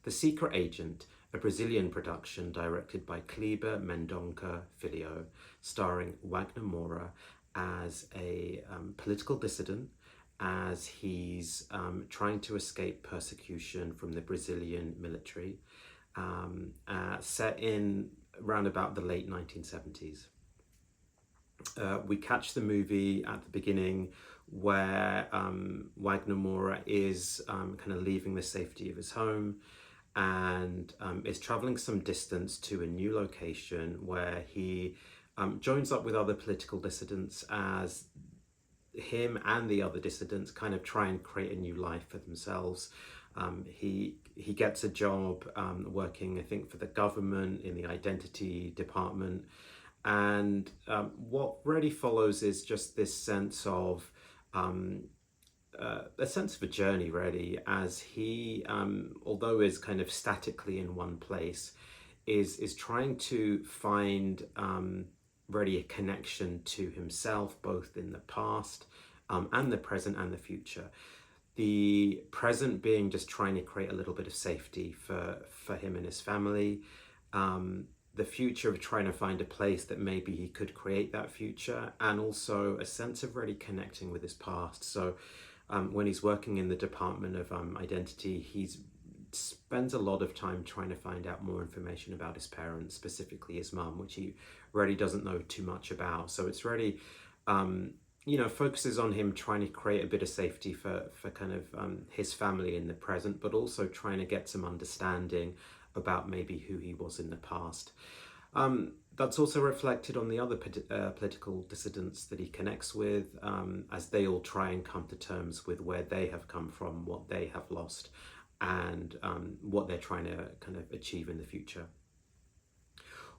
The Secret Agent, a Brazilian production directed by Kleber Mendonça Filho, starring Wagner Moura as a political dissident as he's trying to escape persecution from the Brazilian military, set in around about the late 1970s. We catch the movie at the beginning where Wagner Moura is kind of leaving the safety of his home and is traveling some distance to a new location where he joins up with other political dissidents as him and the other dissidents kind of try and create a new life for themselves. He gets a job working, I think, for the government in the identity department. And what really follows is just this sense of a journey, really, as he, although is kind of statically in one place, is trying to find really a connection to himself, both in the past and the present and the future. The present being just trying to create a little bit of safety for him and his family. The future of trying to find a place that maybe he could create that future, and also a sense of really connecting with his past. So when he's working in the Department of Identity, he spends a lot of time trying to find out more information about his parents, specifically his mum, which he really doesn't know too much about. So it's really, focuses on him trying to create a bit of safety for kind of his family in the present, but also trying to get some understanding about maybe who he was in the past. That's also reflected on the other political dissidents that he connects with, as they all try and come to terms with where they have come from, what they have lost, and what they're trying to kind of achieve in the future.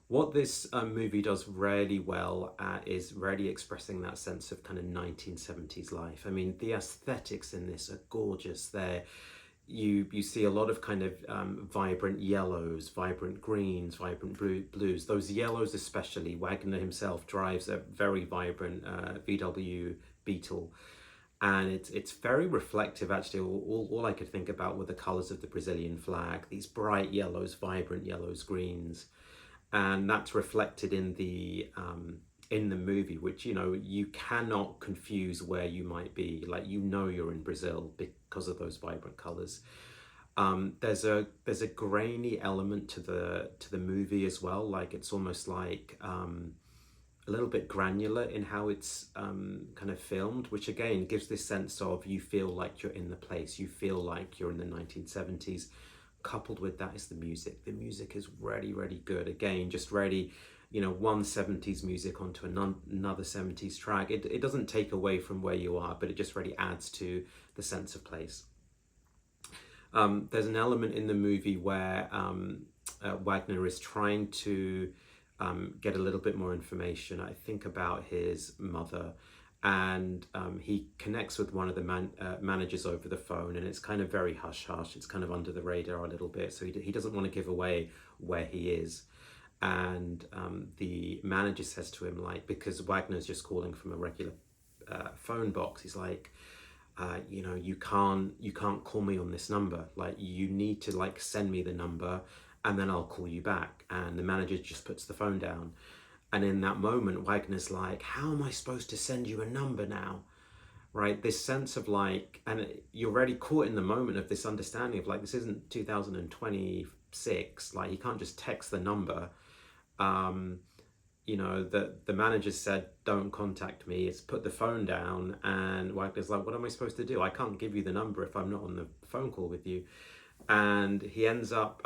What this movie does really well is really expressing that sense of kind of 1970s life. I mean, the aesthetics in this are gorgeous. You see a lot of kind of vibrant yellows, vibrant greens, vibrant blues. Those yellows especially, Wagner himself drives a very vibrant VW Beetle. And it's very reflective, actually. All I could think about were the colours of the Brazilian flag, these bright yellows, vibrant yellows, greens. And that's reflected in the movie, which, you cannot confuse where you might be. Like, you're in Brazil because of those vibrant colors. There's a grainy element to the movie as well. Like, it's almost like a little bit granular in how it's kind of filmed, which again gives this sense of you feel like you're in the place. You feel like you're in the 1970s. Coupled with that is the music. The music is really, really good. Again, just really, one 70s music onto another 70s track. It doesn't take away from where you are, but it just really adds to the sense of place. There's an element in the movie where Wagner is trying to get a little bit more information, I think, about his mother. And he connects with one of the managers over the phone, and it's kind of very hush-hush. It's kind of under the radar a little bit, so he doesn't want to give away where he is. And the manager says to him, like, because Wagner's just calling from a regular phone box, he's like, you can't call me on this number. Like, you need to, like, send me the number, and then I'll call you back. And the manager just puts the phone down. And in that moment, Wagner's like, how am I supposed to send you a number now? Right? This sense of like, and you're already caught in the moment of this understanding of like, this isn't 2026. Like, you can't just text the number. The manager said, don't contact me. It's put the phone down. And Wagner's like, what am I supposed to do? I can't give you the number if I'm not on the phone call with you. And he ends up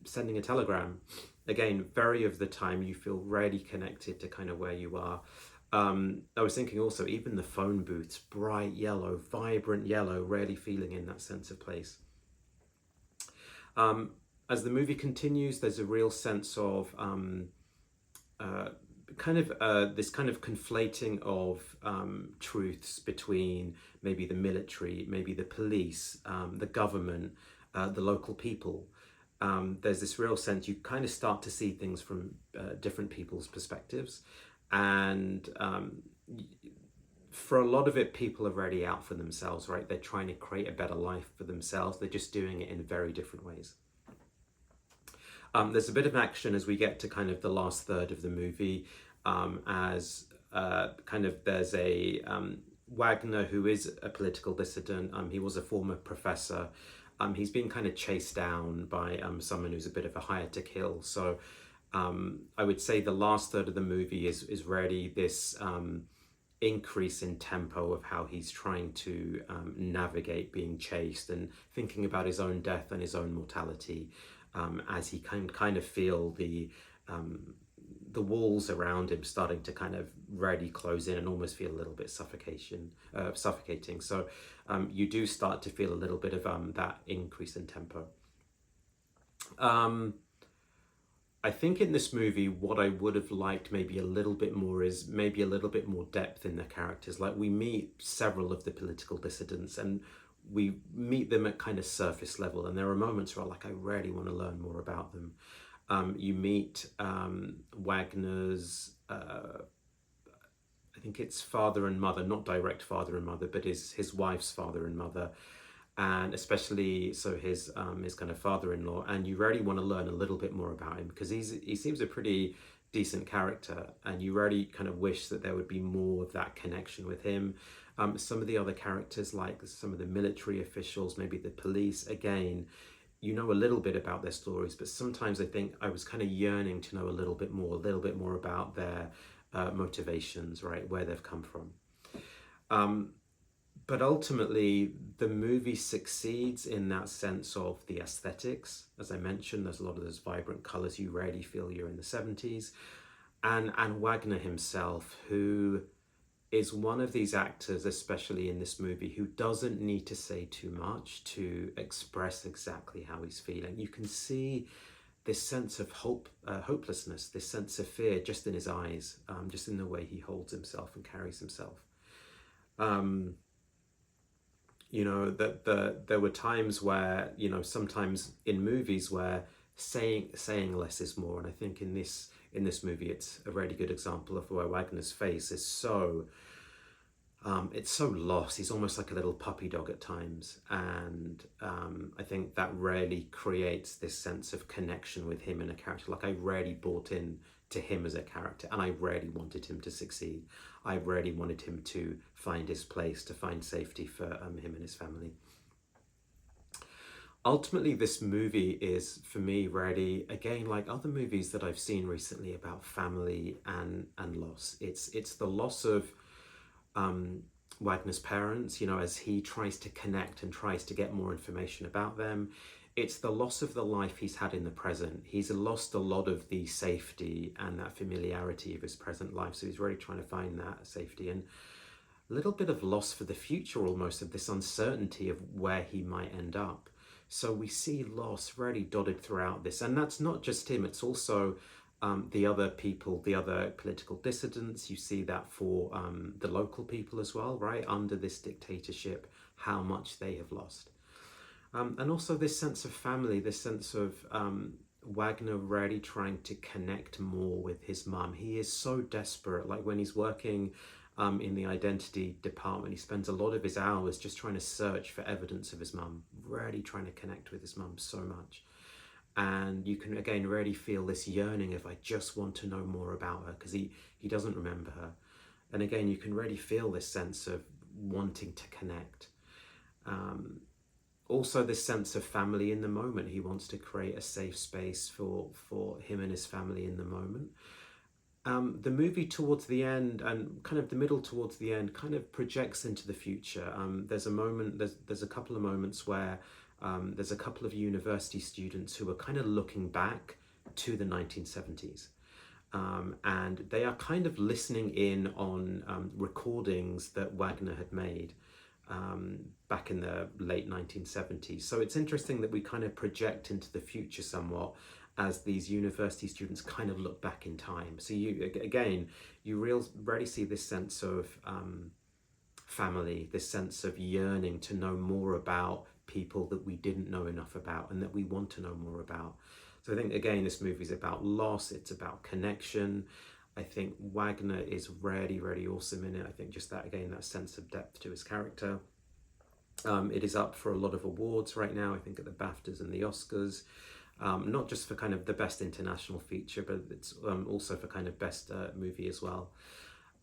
sending a telegram. Again, very of the time you feel really connected to kind of where you are. I was thinking also, even the phone booths, bright yellow, vibrant yellow, really feeling in that sense of place. As the movie continues, there's a real sense of this kind of conflating of truths between maybe the military, maybe the police, the government, the local people. There's this real sense you kind of start to see things from different people's perspectives. And for a lot of it, people are already out for themselves, right? They're trying to create a better life for themselves. They're just doing it in very different ways. There's a bit of action as we get to kind of the last third of the movie, as kind of there's a Wagner, who is a political dissident. He was a former professor. He's been kind of chased down by someone who's a bit of a hire to kill. So I would say the last third of the movie is really this increase in tempo of how he's trying to navigate being chased and thinking about his own death and his own mortality, as he can kind of feel the walls around him starting to kind of really close in and almost feel a little bit suffocating. So you do start to feel a little bit of that increase in tempo. I think in this movie, what I would have liked maybe a little bit more is maybe a little bit more depth in the characters. Like, we meet several of the political dissidents and we meet them at kind of surface level, and there are moments where like I really want to learn more about them. You meet Wagner's, I think it's father and mother, not direct father and mother, but his wife's father and mother, and especially so his kind of father-in-law. And you really want to learn a little bit more about him because he seems a pretty decent character, and you really kind of wish that there would be more of that connection with him. Some of the other characters, like some of the military officials, maybe the police, again, you know a little bit about their stories, but sometimes I think I was kind of yearning to know a little bit more about their motivations, right, where they've come from. But ultimately, the movie succeeds in that sense of the aesthetics. As I mentioned, there's a lot of those vibrant colors. You rarely feel you're in the 70s. And Wagner himself, who is one of these actors, especially in this movie, who doesn't need to say too much to express exactly how he's feeling. You can see this sense of hopelessness, this sense of fear just in his eyes, just in the way he holds himself and carries himself. You know, that there were times where, you know, sometimes in movies where saying less is more, and I think in this movie it's a really good example of where Wagner's face is so it's so lost. He's almost like a little puppy dog at times, and I think that really creates this sense of connection with him in a character. Like, I really bought in to him as a character, and I really wanted him to succeed. I really wanted him to find his place, to find safety for him and his family. Ultimately, this movie is, for me, really, again, like other movies that I've seen recently about family and loss. It's the loss of Wagner's parents, you know, as he tries to connect and tries to get more information about them. It's the loss of the life he's had in the present. He's lost a lot of the safety and that familiarity of his present life, so he's really trying to find that safety, and a little bit of loss for the future, almost, of this uncertainty of where he might end up. So we see loss really dotted throughout this, and that's not just him, it's also the other people, the other political dissidents. You see that for the local people as well, right? Under this dictatorship, how much they have lost. And also this sense of family, this sense of Wagner really trying to connect more with his mum. He is so desperate. Like, when he's working in the identity department, he spends a lot of his hours just trying to search for evidence of his mum, really trying to connect with his mum so much. And you can, again, really feel this yearning of, I just want to know more about her, because he doesn't remember her. And again, you can really feel this sense of wanting to connect. Also this sense of family in the moment. He wants to create a safe space for him and his family in the moment. The movie towards the end, and kind of the middle towards the end, kind of projects into the future. There's a moment, there's a couple of moments where there's a couple of university students who are kind of looking back to the 1970s. And they are kind of listening in on recordings that Wagner had made back in the late 1970s. So it's interesting that we kind of project into the future somewhat as these university students kind of look back in time. So you really see this sense of family, this sense of yearning to know more about people that we didn't know enough about and that we want to know more about. So I think, again, this movie is about loss, it's about connection. I think Wagner is really, really awesome in it. I think just that, again, that sense of depth to his character. It is up for a lot of awards right now, I think at the BAFTAs and the Oscars. not just for kind of the best international feature, but it's also for kind of best movie as well.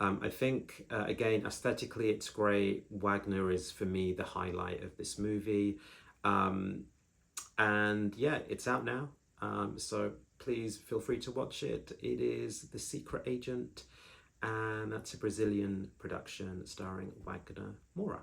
I think, again, aesthetically, it's great. Wagner is, for me, the highlight of this movie. Um, and yeah, it's out now. So please feel free to watch it. It is The Secret Agent, and that's a Brazilian production starring Wagner Moura.